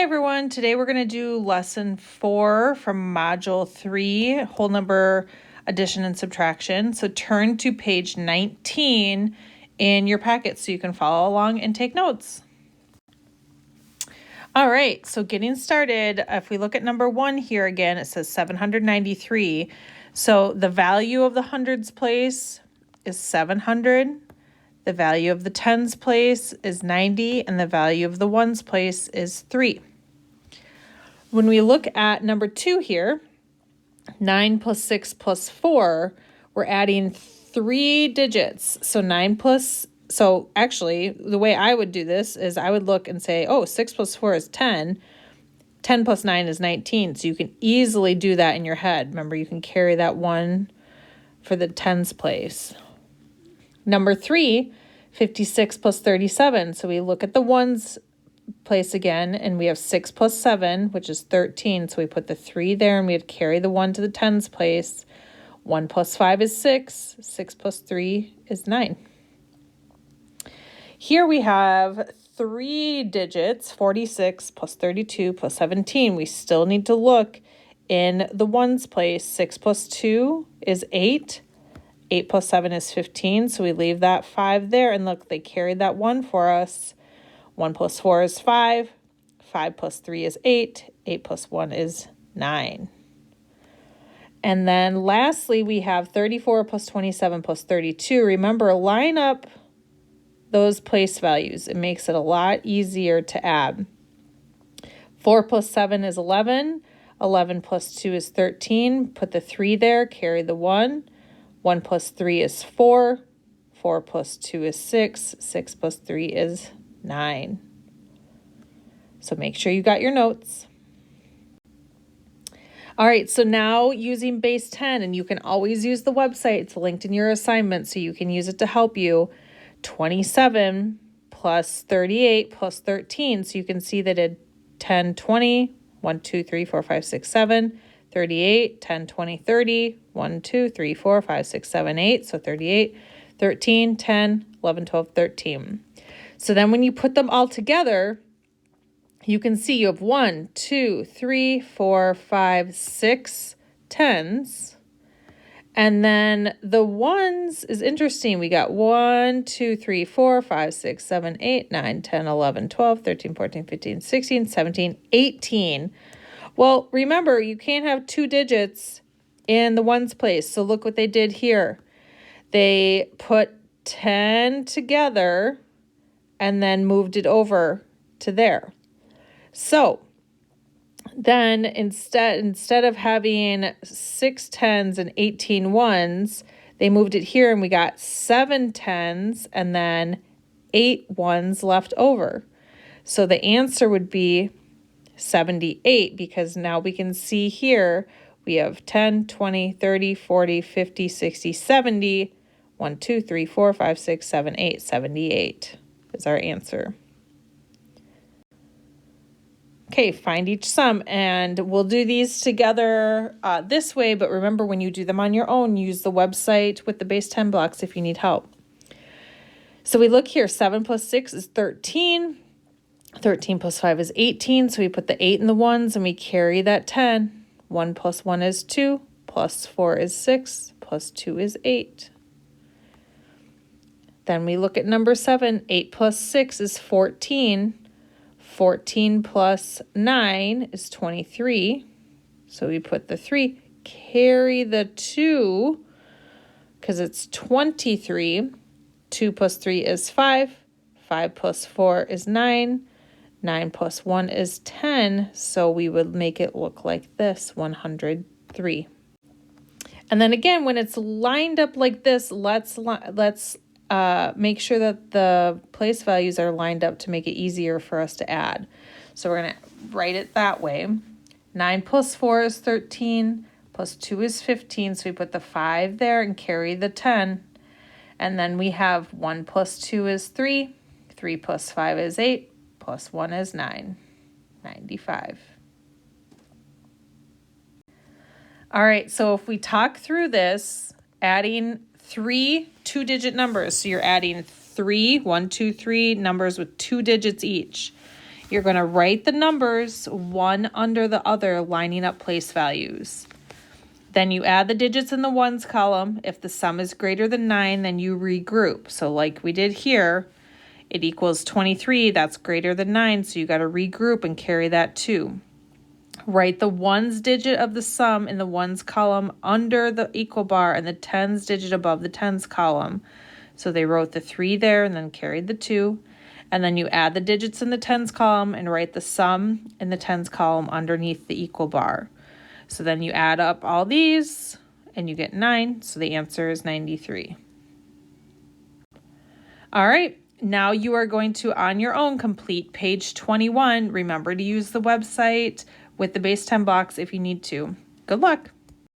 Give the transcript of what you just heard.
Hi everyone, today we're going to do lesson 4 from module 3, whole number addition and subtraction. So turn to page 19 in your packet so you can follow along and take notes. All right, so getting started, if we look at number 1 here again, it says 793. So the value of the hundreds place is 700. The value of the tens place is 90, and the value of the ones place is 3. When we look at number 2 here, 9 plus 6 plus 4, we're adding 3 digits. So actually, the way I would do this is I would look and say, oh, 6 plus 4 is 10. 10 plus 9 is 19. So you can easily do that in your head. Remember, you can carry that 1 for the tens place. Number 3, 56 plus 37. So we look at the ones place again, and we have 6 plus 7, which is 13. So we put the 3 there, and we would carry the 1 to the tens place. 1 plus 5 is 6. 6 plus 3 is 9. Here we have 3 digits, 46 plus 32 plus 17. We still need to look in the ones place. 6 plus 2 is 8. 8 plus 7 is 15, so we leave that 5 there, and look, they carried that 1 for us. 1 plus 4 is 5. 5 plus 3 is 8. 8 plus 1 is 9. And then lastly, we have 34 plus 27 plus 32. Remember, line up those place values. It makes it a lot easier to add. 4 plus 7 is 11. 11 plus 2 is 13. Put the 3 there, carry the 1. 1 plus 3 is 4. 4 plus 2 is 6. 6 plus 3 is 9. So make sure you got your notes. All right, so now using base 10, and you can always use the website. It's linked in your assignment, so you can use it to help you. 27 plus 38 plus 13. So you can see that it 10, 20, 1, 2, 3, 4, 5, 6, 7. 38, 10, 20, 30, 1, 2, 3, 4, 5, 6, 7, 8, so 38, 13, 10, 11, 12, 13. So then when you put them all together, you can see you have 1, 2, 3, 4, 5, 6 tens. And then the ones is interesting. We got 1, 2, 3, 4, 5, 6, 7, 8, 9, 10, 11, 12, 13, 14, 15, 16, 17, 18. Well, remember, you can't have 2 digits in the ones place. So look what they did here. They put 10 together and then moved it over to there. So then instead of having 6 tens and 18 ones, they moved it here, and we got 7 tens and then 8 ones left over. So the answer would be 78, because now we can see here we have 10, 20, 30, 40, 50, 60, 70. 1, 2, 3, 4, 5, 6, 7, 8. 78 is our answer. Okay, find each sum, and we'll do these together this way, but remember, when you do them on your own, use the website with the base 10 blocks if you need help. So we look here, 7 plus 6 is 13. 13 plus 5 is 18, so we put the 8 in the ones, and we carry that 10. 1 plus 1 is 2, plus 4 is 6, plus 2 is 8. Then we look at number 7. 8 plus 6 is 14. 14 plus 9 is 23. So we put the 3, carry the 2, because it's 23. 2 plus 3 is 5. 5 plus 4 is 9. 9 plus 1 is 10. So we would make it look like this, 103. And then again, when it's lined up like this, let's make sure that the place values are lined up to make it easier for us to add. So we're going to write it that way. 9 plus 4 is 13, plus 2 is 15. So we put the 5 there and carry the 10. And then we have 1 plus 2 is 3. 3 plus 5 is 8. Plus 1 is 9. 95. All right, so if we talk through this, adding 3 two-digit numbers. So you're adding 3, 1, 2, 3 numbers with 2 digits each. You're going to write the numbers one under the other, lining up place values. Then you add the digits in the ones column. If the sum is greater than 9, then you regroup. So like we did here, it equals 23. That's greater than 9, so you got to regroup and carry that 2. Write the ones digit of the sum in the ones column under the equal bar and the tens digit above the tens column. So they wrote the 3 there and then carried the 2. And then you add the digits in the tens column and write the sum in the tens column underneath the equal bar. So then you add up all these and you get 9. So the answer is 93. All right. Now you are going to, on your own, complete page 21. Remember to use the website with the base 10 blocks if you need to. Good luck.